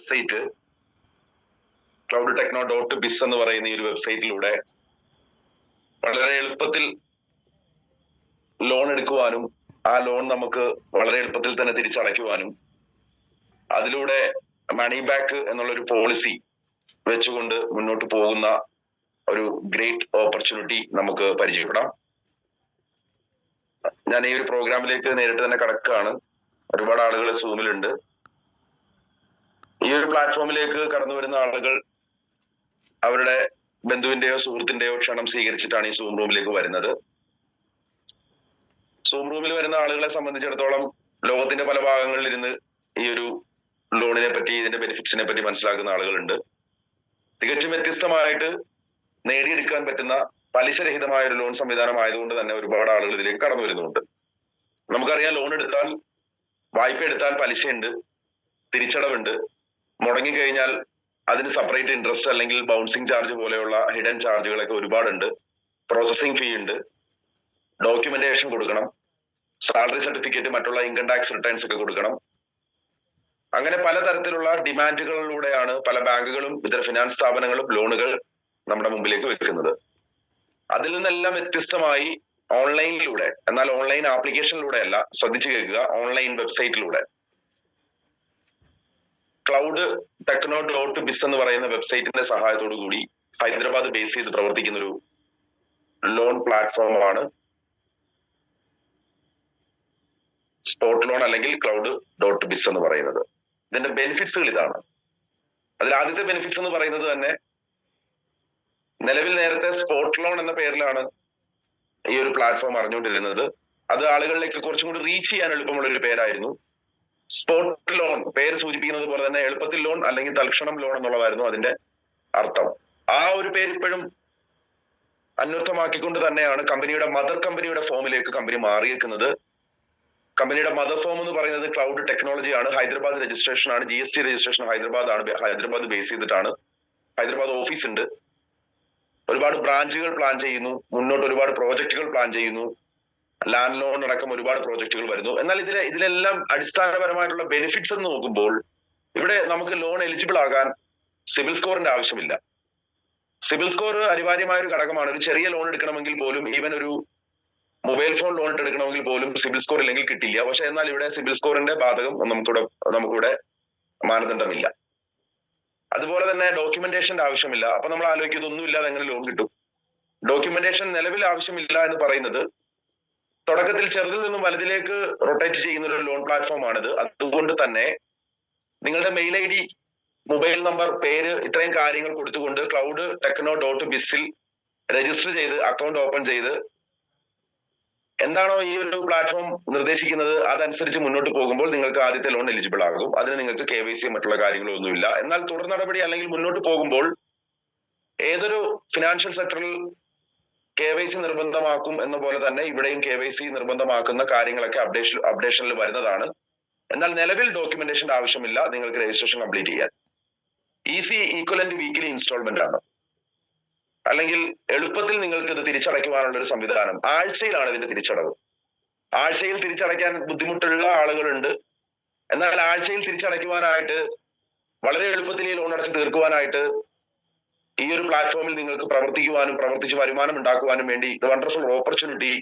Website cloudtechno.biz എന്ന് പറയുന്ന ഈ ഒരു വെബ്സൈറ്റിലൂടെ വളരെ എളുപ്പത്തിൽ ലോൺ എടുക്കുവാനും ആ ലോൺ നമുക്ക് വളരെ എളുപ്പത്തിൽ തന്നെ തിരിച്ചടയ്ക്കുവാനും അതിലൂടെ മണി ബാക്ക് എന്നുള്ള ഒരു പോളിസി വെച്ചുകൊണ്ട് മുന്നോട്ട് പോകുന്ന ഒരു ഗ്രേറ്റ് ഓപ്പർച്യൂണിറ്റി നമുക്ക് പരിചയപ്പെടാം. ഞാൻ ഈ ഒരു പ്രോഗ്രാമിലേക്ക് നേരിട്ട് തന്നെ കടക്കുകയാണ്. ഒരുപാട് ആളുകൾ സൂമിലുണ്ട്. ഈ ഒരു പ്ലാറ്റ്ഫോമിലേക്ക് കടന്നു വരുന്ന ആളുകൾ അവരുടെ ബന്ധുവിന്റെയോ സുഹൃത്തിന്റെയോ ക്ഷണം സ്വീകരിച്ചിട്ടാണ് ഈ സൂം റൂമിലേക്ക് വരുന്നത്. സൂം റൂമിൽ വരുന്ന ആളുകളെ സംബന്ധിച്ചിടത്തോളം ലോകത്തിന്റെ പല ഭാഗങ്ങളിൽ ഇരുന്ന് ഈ ഒരു ലോണിനെ പറ്റി, ഇതിന്റെ ബെനിഫിറ്റ്സിനെ പറ്റി മനസ്സിലാക്കുന്ന ആളുകളുണ്ട്. തികച്ചും വ്യത്യസ്തമായിട്ട് നേടിയെടുക്കാൻ പറ്റുന്ന പലിശരഹിതമായ ഒരു ലോൺ സംവിധാനം ആയതുകൊണ്ട് തന്നെ ഒരുപാട് ആളുകൾ ഇതിലേക്ക് കടന്നു വരുന്നുണ്ട്. നമുക്കറിയാം, ലോൺ എടുത്താൽ, വായ്പ എടുത്താൽ പലിശയുണ്ട്, തിരിച്ചടവുണ്ട്, മുടങ്ങിക്കഴിഞ്ഞാൽ അതിന് സെപ്പറേറ്റ് ഇൻട്രസ്റ്റ് അല്ലെങ്കിൽ ബൗൺസിങ് ചാർജ് പോലെയുള്ള ഹിഡൻ ചാർജുകളൊക്കെ ഒരുപാടുണ്ട്, പ്രോസസിങ് ഫീ ഉണ്ട്, ഡോക്യുമെന്റേഷൻ കൊടുക്കണം, സാലറി സർട്ടിഫിക്കറ്റ്, മറ്റുള്ള ഇൻകം ടാക്സ് റിട്ടേൺസ് ഒക്കെ കൊടുക്കണം. അങ്ങനെ പലതരത്തിലുള്ള ഡിമാൻഡുകളിലൂടെയാണ് പല ബാങ്കുകളും ഇതര ഫിനാൻസ് സ്ഥാപനങ്ങളും ലോണുകൾ നമ്മുടെ മുമ്പിലേക്ക് വെക്കുന്നത്. അതിൽ നിന്നെല്ലാം വ്യത്യസ്തമായി ഓൺലൈനിലൂടെ, എന്നാൽ ഓൺലൈൻ ആപ്ലിക്കേഷനിലൂടെ അല്ല, ശ്രദ്ധിച്ചു കേൾക്കുക, ഓൺലൈൻ വെബ്സൈറ്റിലൂടെ cloudtechno.biz എന്ന് പറയുന്ന വെബ്സൈറ്റിന്റെ സഹായത്തോടു കൂടി ഹൈദരാബാദ് ബേസ് ചെയ്ത് പ്രവർത്തിക്കുന്ന ഒരു ലോൺ പ്ലാറ്റ്ഫോമാണ് സ്പോട്ട് ലോൺ അല്ലെങ്കിൽ cloud.biz എന്ന് പറയുന്നത്. ഇതിന്റെ ബെനിഫിറ്റ്സുകൾ ഇതാണ്. അതിൽ ആദ്യത്തെ ബെനിഫിറ്റ്സ് എന്ന് പറയുന്നത് തന്നെ, നിലവിൽ നേരത്തെ സ്പോട്ട് ലോൺ എന്ന പേരിലാണ് ഈ ഒരു പ്ലാറ്റ്ഫോം അറിഞ്ഞുകൊണ്ടിരുന്നത്. അത് ആളുകളിലേക്ക് കുറച്ചും കൂടി റീച്ച് ചെയ്യാൻ എളുപ്പമുള്ള ഒരു പേരായിരുന്നു. സ്പോട്ട് ലോൺ പേര് സൂചിപ്പിക്കുന്നത് പോലെ തന്നെ എളുപ്പത്തിൽ ലോൺ അല്ലെങ്കിൽ തൽക്ഷണം ലോൺ എന്നുള്ളതായിരുന്നു അതിന്റെ അർത്ഥം. ആ ഒരു പേര് ഇപ്പോഴും അന്വർത്ഥമാക്കിക്കൊണ്ട് തന്നെയാണ് കമ്പനിയുടെ മദർ കമ്പനിയുടെ ഫോമിലേക്ക് കമ്പനി മാറിയേക്കുന്നത്. കമ്പനിയുടെ മദർ ഫോം എന്ന് പറയുന്നത് ക്ലൗഡ് ടെക്നോളജി ആണ്. ഹൈദരാബാദ് രജിസ്ട്രേഷൻ ആണ്, GST രജിസ്ട്രേഷൻ ഹൈദരാബാദ് ആണ്. ഹൈദരാബാദ് ബേസ് ചെയ്തിട്ടാണ്. ഹൈദരാബാദ് ഓഫീസ് ഉണ്ട്. ഒരുപാട് ബ്രാഞ്ചുകൾ പ്ലാൻ ചെയ്യുന്നു, മുന്നോട്ട് ഒരുപാട് പ്രോജക്റ്റുകൾ പ്ലാൻ ചെയ്യുന്നു, ലാൻഡ് ലോൺ അടക്കം ഒരുപാട് പ്രോജക്റ്റുകൾ വരുന്നു. എന്നാൽ ഇതിലെല്ലാം അടിസ്ഥാനപരമായിട്ടുള്ള ബെനിഫിറ്റ്സ് എന്ന് നോക്കുമ്പോൾ ഇവിടെ നമുക്ക് ലോൺ എലിജിബിൾ ആകാൻ സിബിൽ സ്കോറിന്റെ ആവശ്യമില്ല. സിബിൽ സ്കോർ അനിവാര്യമായ ഒരു ഘടകമാണ്. ഒരു ചെറിയ ലോൺ എടുക്കണമെങ്കിൽ പോലും, ഈവൻ ഒരു മൊബൈൽ ഫോൺ ലോൺ എടുക്കണമെങ്കിൽ പോലും സിബിൽ സ്കോർ ഇല്ലെങ്കിൽ കിട്ടില്ല. പക്ഷെ എന്നാൽ ഇവിടെ സിബിൽ സ്കോറിന്റെ ബാധകം നമുക്കിവിടെ മാനദണ്ഡമില്ല. അതുപോലെ തന്നെ ഡോക്യുമെന്റേഷന്റെ ആവശ്യമില്ല. അപ്പൊ നമ്മൾ ആലോചിക്കുന്നത് ഒന്നുമില്ലാതെ എങ്ങനെ ലോൺ കിട്ടും? ഡോക്യുമെന്റേഷൻ നിലവിൽ ആവശ്യമില്ല എന്ന് പറയുന്നത് തുടക്കത്തിൽ ചെറുതിൽ നിന്നും വലുതിലേക്ക് റൊട്ടേറ്റ് ചെയ്യുന്ന ഒരു ലോൺ പ്ലാറ്റ്ഫോം ആണിത്. അതുകൊണ്ട് തന്നെ നിങ്ങളുടെ മെയിൽ ID, മൊബൈൽ നമ്പർ, പേര്, ഇത്രയും കാര്യങ്ങൾ കൊടുത്തുകൊണ്ട് cloudtechno.bizൽ രജിസ്റ്റർ ചെയ്ത് അക്കൗണ്ട് ഓപ്പൺ ചെയ്ത് എന്താണോ ഈ ഒരു പ്ലാറ്റ്ഫോം നിർദ്ദേശിക്കുന്നത് അതനുസരിച്ച് മുന്നോട്ട് പോകുമ്പോൾ നിങ്ങൾക്ക് ആദ്യത്തെ ലോൺ എലിജിബിൾ ആകും. അതിന് നിങ്ങൾക്ക് KYC മറ്റുള്ള കാര്യങ്ങളൊന്നുമില്ല. എന്നാൽ തുടർ നടപടി അല്ലെങ്കിൽ മുന്നോട്ട് പോകുമ്പോൾ ഏതൊരു ഫിനാൻഷ്യൽ സെക്ടറിൽ KYC നിർബന്ധമാക്കും എന്ന പോലെ തന്നെ ഇവിടെയും KYC നിർബന്ധമാക്കുന്ന കാര്യങ്ങളൊക്കെ അപ്ഡേഷനിൽ വരുന്നതാണ്. എന്നാൽ നിലവിൽ ഡോക്യുമെന്റേഷന്റെ ആവശ്യമില്ല നിങ്ങൾക്ക് രജിസ്ട്രേഷൻ കംപ്ലീറ്റ് ചെയ്യാൻ. ഈസി ഈക്വലന്റ് വീക്കിലി ഇൻസ്റ്റാൾമെന്റ് ആണ്, അല്ലെങ്കിൽ എളുപ്പത്തിൽ നിങ്ങൾക്ക് ഇത് തിരിച്ചടയ്ക്കുവാനുള്ള ഒരു സംവിധാനം. ആഴ്ചയിലാണ് ഇതിന്റെ തിരിച്ചടവ്. ആഴ്ചയിൽ തിരിച്ചടയ്ക്കാൻ ബുദ്ധിമുട്ടുള്ള ആളുകളുണ്ട്. എന്നാൽ ആഴ്ചയിൽ തിരിച്ചടയ്ക്കുവാനായിട്ട് വളരെ എളുപ്പത്തിൽ ഈ ലോൺ അടച്ച് തീർക്കുവാനായിട്ട് ഈ ഒരു പ്ലാറ്റ്ഫോമിൽ നിങ്ങൾക്ക് പ്രവർത്തിക്കുവാനും പ്രവർത്തിച്ച് വരുമാനം ഉണ്ടാക്കുവാനും വേണ്ടി വണ്ടർഫുൾ ഓപ്പർച്യൂണിറ്റി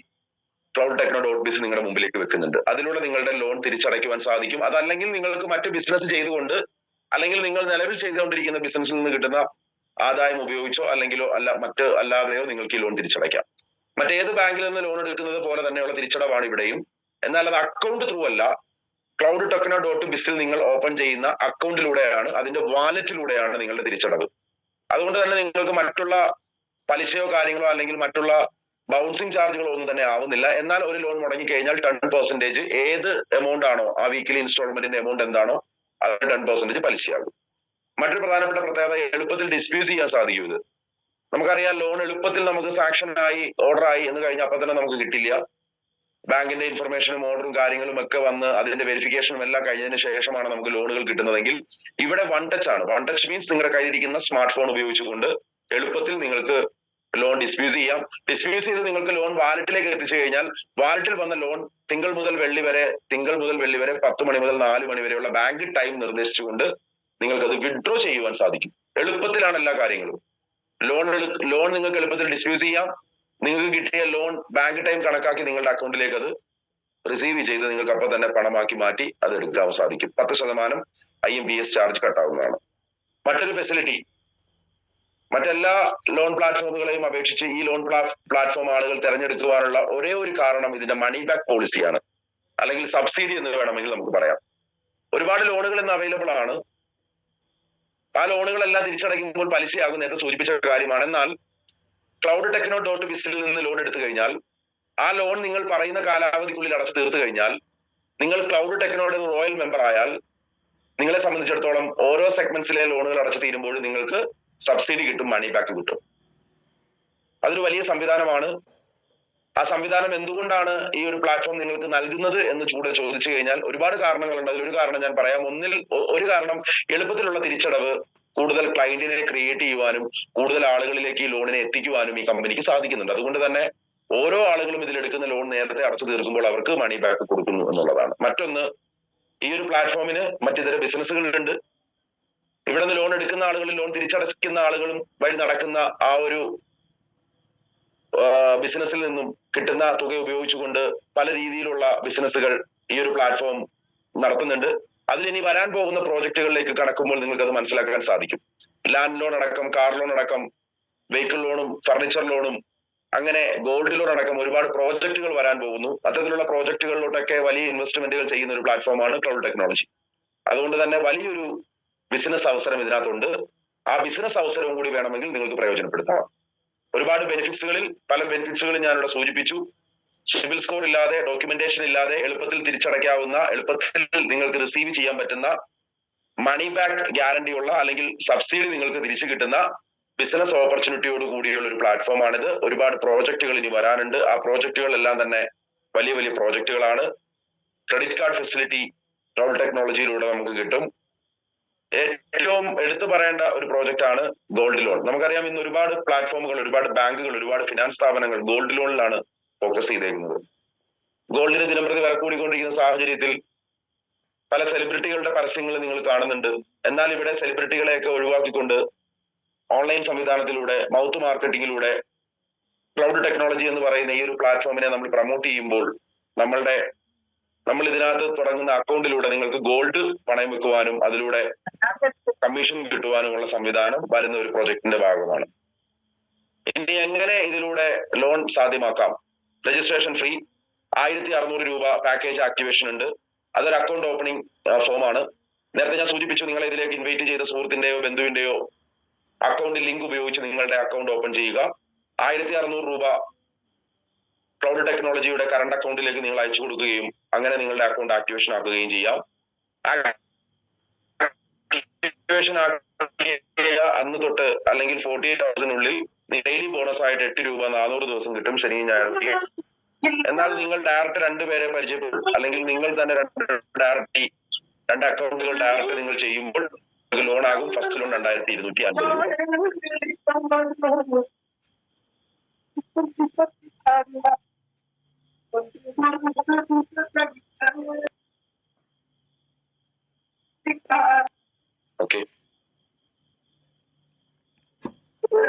cloudtechno.biz നിങ്ങളുടെ മുമ്പിലേക്ക് വെക്കുന്നുണ്ട്. അതിലൂടെ നിങ്ങളുടെ ലോൺ തിരിച്ചടയ്ക്കുവാൻ സാധിക്കും. അതല്ലെങ്കിൽ നിങ്ങൾക്ക് മറ്റ് ബിസിനസ് ചെയ്തുകൊണ്ട്, അല്ലെങ്കിൽ നിങ്ങൾ നിലവിൽ ചെയ്തുകൊണ്ടിരിക്കുന്ന ബിസിനസ്സിൽ നിന്ന് കിട്ടുന്ന ആദായം ഉപയോഗിച്ചോ അല്ലെങ്കിലോ അല്ലാതെയോ നിങ്ങൾക്ക് ഈ ലോൺ തിരിച്ചടയ്ക്കാം. മറ്റേത് ബാങ്കിൽ നിന്ന് ലോൺ എടുക്കുന്നത് പോലെ തന്നെയുള്ള തിരിച്ചടവാണ് ഇവിടെയും. എന്നാൽ അത് അക്കൗണ്ട് ത്രൂ അല്ല, cloudtechno.bizൽ നിങ്ങൾ ഓപ്പൺ ചെയ്യുന്ന അക്കൗണ്ടിലൂടെയാണ്, അതിന്റെ വാലറ്റിലൂടെയാണ് നിങ്ങളുടെ തിരിച്ചടവ്. അതുകൊണ്ട് തന്നെ നിങ്ങൾക്ക് മറ്റുള്ള പലിശയോ കാര്യങ്ങളോ അല്ലെങ്കിൽ മറ്റുള്ള ബൗൺസിങ് ചാർജുകളോ ഒന്നും തന്നെ ആവുന്നില്ല. എന്നാൽ ഒരു ലോൺ മുടങ്ങി കഴിഞ്ഞാൽ 10% ഏത് എമൗണ്ട് ആണോ, ആ വീക്കിലി ഇൻസ്റ്റാൾമെന്റിന്റെ എമൗണ്ട് എന്താണോ, അത് 10% പലിശയാകും. മറ്റൊരു പ്രധാനപ്പെട്ട പ്രത്യേകത, എളുപ്പത്തിൽ ഡിസ്പ്യൂസ് ചെയ്യാൻ സാധിക്കും ഇത്. നമുക്കറിയാം, ലോൺ എളുപ്പത്തിൽ നമുക്ക് സാങ്ഷൻ ആയി, ഓർഡർ ആയി എന്ന് കഴിഞ്ഞാൽ അപ്പൊ തന്നെ നമുക്ക് കിട്ടില്ല. ബാങ്കിന്റെ ഇൻഫർമേഷനും ഓർഡറും കാര്യങ്ങളും ഒക്കെ വന്ന് അതിന്റെ വെരിഫിക്കേഷനും എല്ലാം കഴിഞ്ഞതിന് ശേഷമാണ് നമുക്ക് ലോണുകൾ കിട്ടുന്നതെങ്കിൽ ഇവിടെ വൺ ടച്ച് ആണ്. വൺ ടച്ച് മീൻസ് നിങ്ങളുടെ കയ്യിലിരിക്കുന്ന സ്മാർട്ട് ഫോൺ ഉപയോഗിച്ചുകൊണ്ട് എളുപ്പത്തിൽ നിങ്ങൾക്ക് ലോൺ ഡിസ്പ്യൂസ് ചെയ്യാം. ഡിസ്പ്യൂസ് ചെയ്ത് നിങ്ങൾക്ക് ലോൺ വാലറ്റിലേക്ക് എത്തിച്ചു കഴിഞ്ഞാൽ വാലറ്റിൽ വന്ന ലോൺ തിങ്കൾ മുതൽ വെള്ളി വരെ 10 മണി മുതൽ 4 മണി വരെയുള്ള ബാങ്ക് ടൈം നിർദ്ദേശിച്ചുകൊണ്ട് നിങ്ങൾക്ക് അത് വിഡ്രോ ചെയ്യുവാൻ സാധിക്കും. എളുപ്പത്തിലാണ് എല്ലാ കാര്യങ്ങളും. ലോൺ നിങ്ങൾക്ക് എളുപ്പത്തിൽ ഡിസ്യൂസ് ചെയ്യാം. നിങ്ങൾക്ക് കിട്ടിയ ലോൺ ബാങ്ക് ടൈം കണക്കാക്കി നിങ്ങളുടെ അക്കൗണ്ടിലേക്ക് അത് റിസീവ് ചെയ്ത് നിങ്ങൾക്ക് അപ്പൊ തന്നെ പണമാക്കി മാറ്റി അത് എടുക്കാൻ സാധിക്കും. 10% IMPS ചാർജ് കട്ടാവുന്നതാണ്. മറ്റൊരു ഫെസിലിറ്റി, മറ്റെല്ലാ ലോൺ പ്ലാറ്റ്ഫോമുകളെയും അപേക്ഷിച്ച് ഈ ലോൺ പ്ലാറ്റ്ഫോം ആളുകൾ തിരഞ്ഞെടുക്കുവാനുള്ള ഒരേ ഒരു കാരണം ഇതിന്റെ മണി ബാക്ക് പോളിസിയാണ്, അല്ലെങ്കിൽ സബ്സിഡി എന്ന് വേണമെങ്കിൽ നമുക്ക് പറയാം. ഒരുപാട് ലോണുകൾ ഇന്ന് അവൈലബിൾ ആണ്. ആ ലോണുകളെല്ലാം തിരിച്ചടയ്ക്കുമ്പോൾ പലിശയാകും, നേരത്തെ സൂചിപ്പിച്ച കാര്യമാണ്. എന്നാൽ cloudtechno.bizൽ നിന്ന് ലോൺ എടുത്തു കഴിഞ്ഞാൽ ആ ലോൺ നിങ്ങൾ പറയുന്ന കാലാവധിക്കുള്ളിൽ അടച്ചു തീർത്തു കഴിഞ്ഞാൽ, നിങ്ങൾ ക്ലൗഡ് ടെക്നോയുടെ റോയൽ മെമ്പർ ആയാൽ നിങ്ങളെ സംബന്ധിച്ചിടത്തോളം ഓരോ സെഗ്മെന്റ്സിലെ ലോണുകൾ അടച്ചു തീരുമ്പോഴും നിങ്ങൾക്ക് സബ്സിഡി കിട്ടും, മണി ബാക്ക് കിട്ടും. അതൊരു വലിയ സംവിധാനമാണ്. ആ സംവിധാനം എന്തുകൊണ്ടാണ് ഈ ഒരു പ്ലാറ്റ്ഫോം നിങ്ങൾക്ക് നൽകുന്നത് എന്ന് ചോദിച്ചു കഴിഞ്ഞാൽ ഒരുപാട് കാരണങ്ങളുണ്ട്. അതിലൊരു കാരണം ഞാൻ പറയാം. ഒരു കാരണം എളുപ്പത്തിലുള്ള തിരിച്ചടവ് കൂടുതൽ ക്ലയന്റിനെ ക്രിയേറ്റ് ചെയ്യുവാനും കൂടുതൽ ആളുകളിലേക്ക് ഈ ലോണിനെ എത്തിക്കുവാനും ഈ കമ്പനിക്ക് സാധിക്കുന്നുണ്ട്. അതുകൊണ്ട് തന്നെ ഓരോ ആളുകളും ഇതിലെടുക്കുന്ന ലോൺ നേരത്തെ അടച്ചു തീർക്കുമ്പോൾ അവർക്ക് മണി ബാക്ക് കൊടുക്കുന്നു എന്നുള്ളതാണ്. മറ്റൊന്ന്, ഈ ഒരു പ്ലാറ്റ്ഫോമിന് മറ്റിതര ബിസിനസ്സുകളുണ്ട്. ഇവിടെ നിന്ന് ലോൺ എടുക്കുന്ന ആളുകളും ലോൺ തിരിച്ചടയ്ക്കുന്ന ആളുകളും വഴി നടക്കുന്ന ആ ഒരു ബിസിനസ്സിൽ നിന്നും കിട്ടുന്ന തുക ഉപയോഗിച്ചുകൊണ്ട് പല രീതിയിലുള്ള ബിസിനസ്സുകൾ ഈ ഒരു പ്ലാറ്റ്ഫോം നടത്തുന്നുണ്ട്. അതിലിനി വരാൻ പോകുന്ന പ്രോജക്റ്റുകളിലേക്ക് കടക്കുമ്പോൾ നിങ്ങൾക്ക് അത് മനസ്സിലാക്കാൻ സാധിക്കും. ലാൻഡ് ലോൺ അടക്കം, കാർ ലോൺ അടക്കം, വെഹിക്കിൾ ലോണും ഫർണിച്ചർ ലോണും, അങ്ങനെ ഗോൾഡ് ലോൺ അടക്കം ഒരുപാട് പ്രോജക്റ്റുകൾ വരാൻ പോകുന്നു. അത്തരത്തിലുള്ള പ്രോജക്റ്റുകളിലോട്ടൊക്കെ വലിയ ഇൻവെസ്റ്റ്മെന്റുകൾ ചെയ്യുന്ന ഒരു പ്ലാറ്റ്ഫോമാണ് ക്ലൗഡ് ടെക്നോളജി. അതുകൊണ്ട് തന്നെ വലിയൊരു ബിസിനസ് അവസരം ഇതിനകത്തുണ്ട്. ആ ബിസിനസ് അവസരവും കൂടി വേണമെങ്കിൽ നിങ്ങൾക്ക് പ്രയോജനപ്പെടുത്താം. ഒരുപാട് പല ബെനിഫിറ്റ്സുകളും ഞാനിവിടെ സൂചിപ്പിച്ചു. സിബിൽ സ്കോർ ഇല്ലാതെ, ഡോക്യുമെന്റേഷൻ ഇല്ലാതെ എളുപ്പത്തിൽ തിരിച്ചടയ്ക്കാവുന്ന, എളുപ്പത്തിൽ നിങ്ങൾക്ക് റിസീവ് ചെയ്യാൻ പറ്റുന്ന, മണി ബാക്ക് ഗ്യാരണ്ടി ഉള്ള അല്ലെങ്കിൽ സബ്സിഡി നിങ്ങൾക്ക് തിരിച്ചു കിട്ടുന്ന ബിസിനസ് ഓപ്പർച്യൂണിറ്റിയോട് കൂടിയുള്ള ഒരു പ്ലാറ്റ്ഫോമാണിത്. ഒരുപാട് പ്രോജക്റ്റുകൾ ഇനി വരാനുണ്ട്. ആ പ്രോജക്റ്റുകൾ എല്ലാം തന്നെ വലിയ വലിയ പ്രോജക്റ്റുകളാണ്. ക്രെഡിറ്റ് കാർഡ് ഫെസിലിറ്റി ക്ലൗഡ് ടെക്നോളജിയിലൂടെ നമുക്ക് കിട്ടും. ഏറ്റവും എടുത്തു പറയേണ്ട ഒരു പ്രോജക്റ്റ് ആണ് ഗോൾഡ് ലോൺ. നമുക്കറിയാം, ഇന്ന് ഒരുപാട് പ്ലാറ്റ്ഫോമുകൾ, ഒരുപാട് ബാങ്കുകൾ, ഒരുപാട് ഫിനാൻസ് സ്ഥാപനങ്ങൾ ഗോൾഡ് ലോണിലാണ് ഫോക്കസ് ചെയ്തേക്കുന്നത്. ഗോൾഡിന് ദിനംപ്രതി വില കൂടിക്കൊണ്ടിരിക്കുന്ന സാഹചര്യത്തിൽ പല സെലിബ്രിറ്റികളുടെ പരസ്യങ്ങൾ നിങ്ങൾ കാണുന്നുണ്ട്. എന്നാൽ ഇവിടെ സെലിബ്രിറ്റികളെയൊക്കെ ഒഴിവാക്കിക്കൊണ്ട് ഓൺലൈൻ സംവിധാനത്തിലൂടെ, മൗത്ത് മാർക്കറ്റിംഗിലൂടെ ക്ലൗഡ് ടെക്നോളജി എന്ന് പറയുന്ന ഈ ഒരു പ്ലാറ്റ്ഫോമിനെ നമ്മൾ പ്രൊമോട്ട് ചെയ്യുമ്പോൾ നമ്മൾ ഇതിനകത്ത് തുടങ്ങുന്ന അക്കൗണ്ടിലൂടെ നിങ്ങൾക്ക് ഗോൾഡ് പണയം വെക്കുവാനും അതിലൂടെ കമ്മീഷൻ കിട്ടുവാനുമുള്ള സംവിധാനം വരുന്ന ഒരു പ്രൊജക്ടിന്റെ ഭാഗമാണ്. ഇനി എങ്ങനെ ഇതിലൂടെ ലോൺ സാധ്യമാക്കാം? രജിസ്ട്രേഷൻ ഫ്രീ, 1600 രൂപ പാക്കേജ് ആക്ടിവേഷൻ ഉണ്ട്. അതൊരു അക്കൗണ്ട് ഓപ്പണിംഗ് ഫോമാണ്. നേരത്തെ ഞാൻ സൂചിപ്പിച്ചു, നിങ്ങളെ ഇതിലേക്ക് ഇൻവൈറ്റ് ചെയ്ത സുഹൃത്തിന്റെയോ ബന്ധുവിന്റെയോ അക്കൗണ്ടിൽ ലിങ്ക് ഉപയോഗിച്ച് നിങ്ങളുടെ അക്കൗണ്ട് ഓപ്പൺ ചെയ്യുക. 1600 രൂപ ക്ലൗഡ് ടെക്നോളജിയുടെ കറണ്ട് അക്കൗണ്ടിലേക്ക് നിങ്ങൾ അയച്ചു കൊടുക്കുകയും അങ്ങനെ നിങ്ങളുടെ അക്കൗണ്ട് ആക്ടിവേഷൻ ആക്കുകയും ചെയ്യാം. ആക്ടിവേഷൻ അന്ന് തൊട്ട് അല്ലെങ്കിൽ 48 ഹവേഴ്സിനുള്ളിൽ ഡെയിലി ബോണസ് ആയിട്ട് 8 രൂപ 400 ദിവസം കിട്ടും, ശനിയും ഞായറും. എന്നാൽ നിങ്ങൾ ഡയറക്റ്റ് 2 പേരെ പരിചയപ്പെടും, അല്ലെങ്കിൽ നിങ്ങൾ തന്നെ രണ്ട് അക്കൗണ്ടുകൾ ഡയറക്റ്റ് നിങ്ങൾ ചെയ്യുമ്പോൾ ലോൺ ആകും. ഫസ്റ്റ് ലോൺ 2250 രൂപ. ഓക്കെ,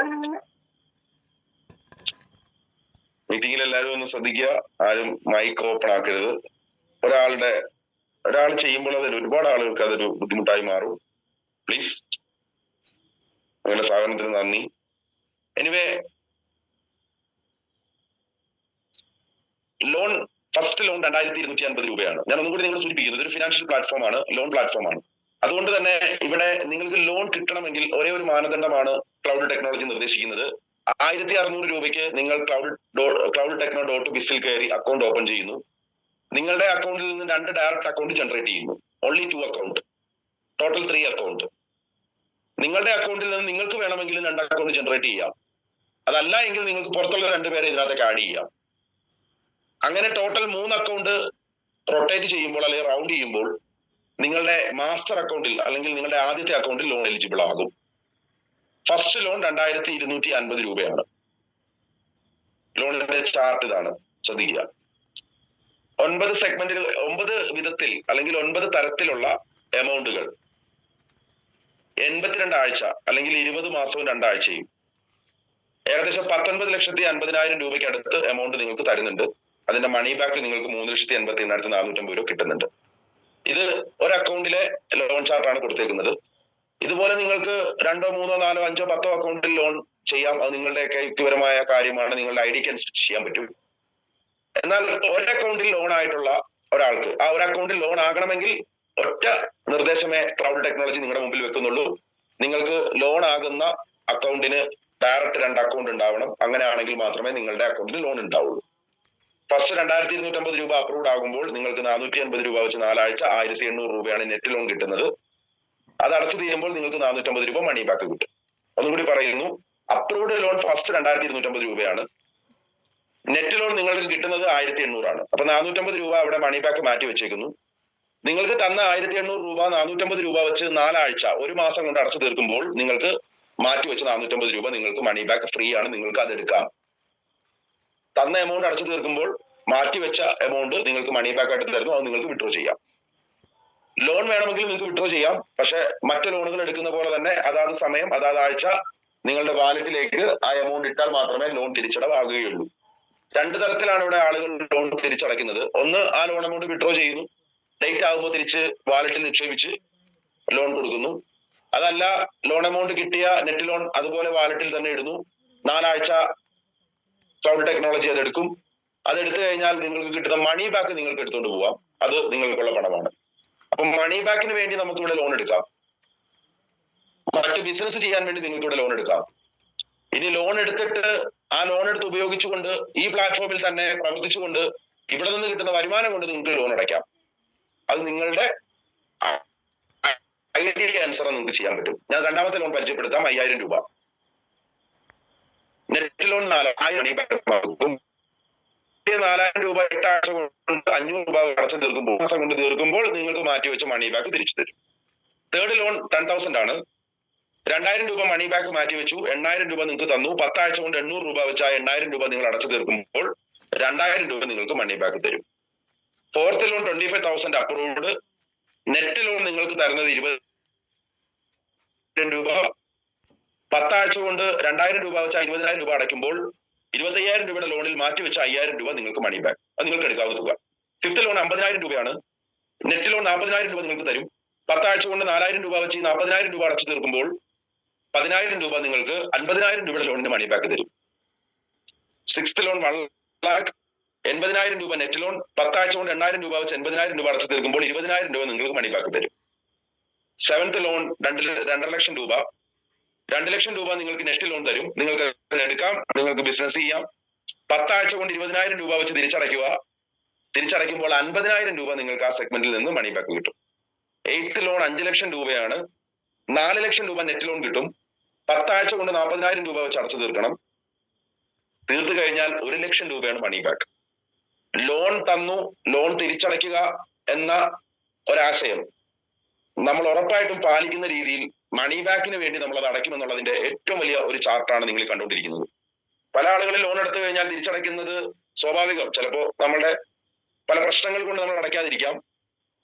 മീറ്റിംഗിൽ എല്ലാവരും ഒന്ന് ശ്രദ്ധിക്കുക. ആരും മൈക്ക് ഓപ്പൺ ആക്കരുത്. ഒരാൾ ചെയ്യുമ്പോൾ അതിൽ ഒരുപാട് ആളുകൾക്ക് അതൊരു ബുദ്ധിമുട്ടായി മാറും. പ്ലീസ്. നിങ്ങളുടെ സഹകരണത്തിന് നന്ദി. എനിവേ, ഫസ്റ്റ് ലോൺ 2250 രൂപയാണ്. ഞാൻ ഒന്നും കൂടി നിങ്ങൾ സൂചിപ്പിക്കുന്നത്, ഒരു ഫിനാൻഷ്യൽ പ്ലാറ്റ്ഫോം ആണ്, ലോൺ പ്ലാറ്റ്ഫോം ആണ്. അതുകൊണ്ട് തന്നെ ഇവിടെ നിങ്ങൾക്ക് ലോൺ കിട്ടണമെങ്കിൽ ഒരേ ഒരു മാനദണ്ഡമാണ് ക്ലൗഡ് ടെക്നോളജി നിർദ്ദേശിക്കുന്നത്. 1600 രൂപയ്ക്ക് നിങ്ങൾ cloudtechno.bizൽ കയറി അക്കൗണ്ട് ഓപ്പൺ ചെയ്യുന്നു. നിങ്ങളുടെ അക്കൗണ്ടിൽ നിന്ന് 2 ഡയറക്റ്റ് അക്കൗണ്ട് ജനറേറ്റ് ചെയ്യുന്നു. Only 2 account, total 3 account. നിങ്ങളുടെ അക്കൗണ്ടിൽ നിന്ന് നിങ്ങൾക്ക് വേണമെങ്കിൽ 2 അക്കൗണ്ട് ജനറേറ്റ് ചെയ്യാം. അതല്ല എങ്കിൽ നിങ്ങൾക്ക് പുറത്തുള്ള 2 പേരെ ഇതിനകത്തേക്ക് ആഡ് ചെയ്യാം. അങ്ങനെ ടോട്ടൽ 3 അക്കൗണ്ട് റൊട്ടേറ്റ് ചെയ്യുമ്പോൾ അല്ലെങ്കിൽ റൗണ്ട് ചെയ്യുമ്പോൾ നിങ്ങളുടെ മാസ്റ്റർ അക്കൗണ്ടിൽ അല്ലെങ്കിൽ നിങ്ങളുടെ ആദ്യത്തെ അക്കൗണ്ടിൽ ലോൺ എലിജിബിൾ ആകും. ഫസ്റ്റ് ലോൺ 2250 രൂപയാണ്. ലോണിന്റെ ചാർട്ട് ഇതാണ്, ശ്രദ്ധിക്കുക. 9 സെഗ്മെന്റുകൾ, 9 വിധത്തിൽ അല്ലെങ്കിൽ 9 തരത്തിലുള്ള എമൗണ്ടുകൾ. 82 ആഴ്ച അല്ലെങ്കിൽ 20 മാസവും 2 ആഴ്ചയും ഏകദേശം 19,50,000 രൂപയ്ക്ക് അടുത്ത് എമൗണ്ട് നിങ്ങൾക്ക് തരുന്നുണ്ട്. അതിന്റെ മണി ബാക്ക് നിങ്ങൾക്ക് 3,88,450 രൂപ കിട്ടുന്നുണ്ട്. ഇത് ഒരു അക്കൗണ്ടിലെ ലോൺ ചാർട്ടാണ് കൊടുത്തേക്കുന്നത്. ഇതുപോലെ നിങ്ങൾക്ക് 2, 3, 4, 5, 10 അക്കൗണ്ടിൽ ലോൺ ചെയ്യാം. അത് നിങ്ങളുടെയൊക്കെ യുക്തിപരമായ കാര്യമാണ്. നിങ്ങളുടെ ഐഡിക്ക് അനുസരിച്ച് ചെയ്യാൻ പറ്റും. എന്നാൽ ഒരു അക്കൗണ്ടിൽ ലോൺ ആയിട്ടുള്ള ഒരാൾക്ക് ആ ഒരു അക്കൗണ്ടിൽ ലോൺ ആകണമെങ്കിൽ ഒറ്റ നിർദ്ദേശമേ ക്ലൗഡ് ടെക്നോളജി നിങ്ങളുടെ മുമ്പിൽ വെക്കുന്നുള്ളൂ. നിങ്ങൾക്ക് ലോൺ ആകുന്ന അക്കൗണ്ടിന് ഡയറക്റ്റ് 2 അക്കൗണ്ട് ഉണ്ടാവണം. അങ്ങനെയാണെങ്കിൽ മാത്രമേ നിങ്ങളുടെ അക്കൗണ്ടിൽ ലോൺ ഉണ്ടാവുള്ളൂ. ഫസ്റ്റ് 2,250 രൂപ അപ്രൂവ്ഡ് ആകുമ്പോൾ നിങ്ങൾക്ക് 450 രൂപ വെച്ച് 4 ആഴ്ച 1,800 രൂപയാണ് നെറ്റ് ലോൺ കിട്ടുന്നത്. അത് അടച്ചു തീരുമ്പോൾ നിങ്ങൾക്ക് 450 രൂപ മണി ബാക്ക് കിട്ടും. ഒന്നുകൂടി പറയുന്നു, അപ്രൂവ്ഡ് ലോൺ ഫസ്റ്റ് 2,250 രൂപയാണ്. നെറ്റ് ലോൺ നിങ്ങൾക്ക് കിട്ടുന്നത് 1,800 ആണ്. അപ്പൊ 450 രൂപ അവിടെ മണി ബാക്ക് മാറ്റി വെച്ചേക്കുന്നു. നിങ്ങൾക്ക് തന്ന 1,800 രൂപ 450 രൂപ വെച്ച് 4 ആഴ്ച 1 മാസം കൊണ്ട് അടച്ചു തീർക്കുമ്പോൾ നിങ്ങൾക്ക് മാറ്റി വെച്ച് 450 രൂപ നിങ്ങൾക്ക് മണി ബാക്ക് ഫ്രീ ആണ്. നിങ്ങൾക്ക് അത് എടുക്കാം. തന്ന എമൗണ്ട് അടച്ചു തീർക്കുമ്പോൾ മാറ്റി വെച്ച എമൗണ്ട് നിങ്ങൾക്ക് മണി ബാക്ക് ആയിട്ട് തരുന്നു. അത് നിങ്ങൾക്ക് വിഡ്രോ ചെയ്യാം. ലോൺ വേണമെങ്കിൽ നിങ്ങൾക്ക് വിഡ്രോ ചെയ്യാം. പക്ഷെ മറ്റു ലോണുകൾ എടുക്കുന്ന പോലെ തന്നെ അതാത് സമയം അതാത് ആഴ്ച നിങ്ങളുടെ വാലറ്റിലേക്ക് ആ എമൗണ്ട് ഇട്ടാൽ മാത്രമേ ലോൺ തിരിച്ചടവാകുകയുള്ളൂ. 2 തരത്തിലാണ് ഇവിടെ ആളുകൾ ലോൺ തിരിച്ചടയ്ക്കുന്നത്. ഒന്ന്, ആ ലോൺ എമൗണ്ട് വിഡ്രോ ചെയ്യുന്നു, ഡേറ്റ് ആകുമ്പോൾ തിരിച്ച് വാലറ്റിൽ നിക്ഷേപിച്ച് ലോൺ കൊടുക്കുന്നു. അതല്ല, ലോൺ എമൗണ്ട് കിട്ടിയ നെറ്റ് ലോൺ അതുപോലെ വാലറ്റിൽ തന്നെ ഇടുന്നു. 4 ആഴ്ച ക്ലൗഡ് ടെക്നോളജി അതെടുക്കും. അതെടുത്തു കഴിഞ്ഞാൽ നിങ്ങൾക്ക് കിട്ടുന്ന മണി ബാക്ക് നിങ്ങൾക്ക് എടുത്തുകൊണ്ട് പോവാം. അത് നിങ്ങൾക്കുള്ള പണമാണ്. അപ്പൊ മണി ബാക്കിന് വേണ്ടി നമുക്ക് ഇവിടെ ലോൺ എടുക്കാം. മറ്റ് ബിസിനസ് ചെയ്യാൻ വേണ്ടി നിങ്ങൾക്ക് ഇവിടെ ലോൺ എടുക്കാം. ഇനി ലോൺ എടുത്തിട്ട് ആ ലോൺ എടുത്ത് ഉപയോഗിച്ചുകൊണ്ട് ഈ പ്ലാറ്റ്ഫോമിൽ തന്നെ പ്രവർത്തിച്ചുകൊണ്ട് ഇവിടെ നിന്ന് കിട്ടുന്ന വരുമാനം കൊണ്ട് നിങ്ങൾക്ക് ലോൺ അടയ്ക്കാം. അത് നിങ്ങളുടെ ഐഡിയ അനുസരണം നിങ്ങൾക്ക് ചെയ്യാൻ പറ്റും. ഞാൻ രണ്ടാമത്തെ ലോൺ പരിചയപ്പെടുത്താം. 5,000 രൂപ നെറ്റ് ലോൺ 4,000 മണി ബാക്ക് 4,000 രൂപ 8 ആഴ്ച കൊണ്ട് 500 രൂപ അടച്ചു തീർക്കുമ്പോൾ മാസം കൊണ്ട് തീർക്കുമ്പോൾ നിങ്ങൾക്ക് മാറ്റി വെച്ച മണി ബാക്ക് തിരിച്ചു തരും. തേർഡ് ലോൺ 10,000 ആണ്. 2,000 രൂപ മണി ബാക്ക് മാറ്റി വെച്ചു, 8,000 രൂപ നിങ്ങൾക്ക് തന്നു. 10 ആഴ്ച കൊണ്ട് 800 രൂപ വെച്ച് ആ 8,000 രൂപ നിങ്ങൾ അടച്ചു തീർക്കുമ്പോൾ 2,000 രൂപ നിങ്ങൾക്ക് മണി ബാക്ക് തരും. Fourth loan 25,000 approved. Net loan നിങ്ങൾക്ക് തരുന്നത് 20,000 രൂപ. 10 ആഴ്ച കൊണ്ട് 2,000 രൂപ വെച്ച് 20,000 രൂപ അടയ്ക്കുമ്പോൾ 25,000 രൂപയുടെ ലോണിൽ മാറ്റി വെച്ച 5,000 രൂപ നിങ്ങൾക്ക് മണി ബാക്ക്. അത് നിങ്ങൾക്ക് എടുക്കാവുന്ന തുക. ഫിഫ്ത്ത് ലോൺ 50,000 രൂപയാണ്. നെറ്റ് ലോൺ 40,000 രൂപ നിങ്ങൾക്ക് തരും. 10 ആഴ്ച കൊണ്ട് 4,000 രൂപ വെച്ച് 40,000 രൂപ അടച്ചു തീർക്കുമ്പോൾ 10,000 രൂപ നിങ്ങൾക്ക് 50,000 രൂപയുടെ ലോണിന്റെ മണി ബാക്ക് തരും. സിക്സ്ത് ലോൺ 1,00,000 80,000 രൂപ നെറ്റ് ലോൺ. 10 ആഴ്ച കൊണ്ട് 8,000 രൂപ വെച്ച് 80,000 രൂപ അടച്ചു തീർക്കുമ്പോൾ 20,000 രൂപ നിങ്ങൾക്ക് മണി ബാക്ക് തരും. സെവൻത്ത് ലോൺ 2.5 ലക്ഷം രൂപ. 2 ലക്ഷം രൂപ നിങ്ങൾക്ക് നെറ്റ് ലോൺ തരും. നിങ്ങൾക്ക് എടുക്കാം, നിങ്ങൾക്ക് ബിസിനസ് ചെയ്യാം. 10 ആഴ്ച കൊണ്ട് 20,000 രൂപ വെച്ച് തിരിച്ചടയ്ക്കുക. തിരിച്ചടയ്ക്കുമ്പോൾ 50,000 രൂപ നിങ്ങൾക്ക് ആ സെഗ്മെന്റിൽ നിന്ന് മണി ബാക്ക് കിട്ടും. എയ്ത്ത് ലോൺ 5 ലക്ഷം രൂപയാണ്. 4 ലക്ഷം രൂപ നെറ്റ് ലോൺ കിട്ടും. 10 ആഴ്ച കൊണ്ട് 40,000 രൂപ വെച്ച് അടച്ചു തീർക്കണം. തീർത്തു കഴിഞ്ഞാൽ 1 ലക്ഷം രൂപയാണ് മണി ബാക്ക്. ലോൺ തന്നു, ലോൺ തിരിച്ചടയ്ക്കുക എന്ന ഒരാശയം നമ്മൾ ഉറപ്പായിട്ടും പാലിക്കുന്ന രീതിയിൽ മണി ബാക്കിന് വേണ്ടി നമ്മൾ അത് അടയ്ക്കുമെന്നുള്ളതിന്റെ ഏറ്റവും വലിയ ഒരു ചാർട്ടാണ് നിങ്ങൾ കണ്ടുകൊണ്ടിരിക്കുന്നത്. പല ആളുകളും ലോൺ എടുത്തു കഴിഞ്ഞാൽ തിരിച്ചടയ്ക്കുന്നത് സ്വാഭാവികം. ചിലപ്പോ നമ്മളുടെ പല പ്രശ്നങ്ങൾ കൊണ്ട് നമ്മൾ അടയ്ക്കാതിരിക്കാം.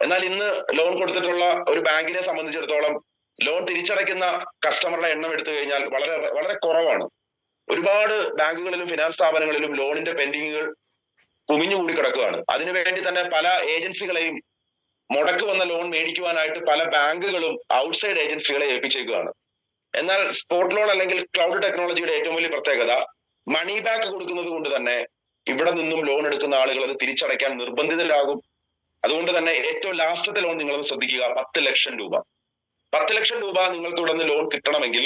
എന്നാൽ ഇന്ന് ലോൺ കൊടുത്തിട്ടുള്ള ഒരു ബാങ്കിനെ സംബന്ധിച്ചിടത്തോളം ലോൺ തിരിച്ചടയ്ക്കുന്ന കസ്റ്റമറുടെ എണ്ണം എടുത്തു കഴിഞ്ഞാൽ വളരെ വളരെ കുറവാണ്. ഒരുപാട് ബാങ്കുകളിലും ഫിനാൻസ് സ്ഥാപനങ്ങളിലും ലോണിന്റെ പെൻഡിങ്ങുകൾ കുമിഞ്ഞുകൂടി കിടക്കുകയാണ്. അതിനുവേണ്ടി തന്നെ പല ഏജൻസികളെയും മുടക്ക് വന്ന ലോൺ മേടിക്കുവാനായിട്ട് പല ബാങ്കുകളും ഔട്ട്സൈഡ് ഏജൻസികളെ ഏൽപ്പിച്ചേക്കുകയാണ്. എന്നാൽ സ്പോട്ട് ലോൺ അല്ലെങ്കിൽ ക്ലൗഡ് ടെക്നോളജിയുടെ ഏറ്റവും വലിയ പ്രത്യേകത മണി ബാക്ക് കൊടുക്കുന്നത് കൊണ്ട് തന്നെ ഇവിടെ നിന്നും ലോൺ എടുക്കുന്ന ആളുകൾ അത് തിരിച്ചടയ്ക്കാൻ നിർബന്ധിതരാകും. അതുകൊണ്ട് തന്നെ ഏറ്റവും ലാസ്റ്റത്തെ ലോൺ നിങ്ങളത് ശ്രദ്ധിക്കുക. 10 ലക്ഷം രൂപ. 10 ലക്ഷം രൂപ നിങ്ങൾക്ക് ഇവിടെ നിന്ന് ലോൺ കിട്ടണമെങ്കിൽ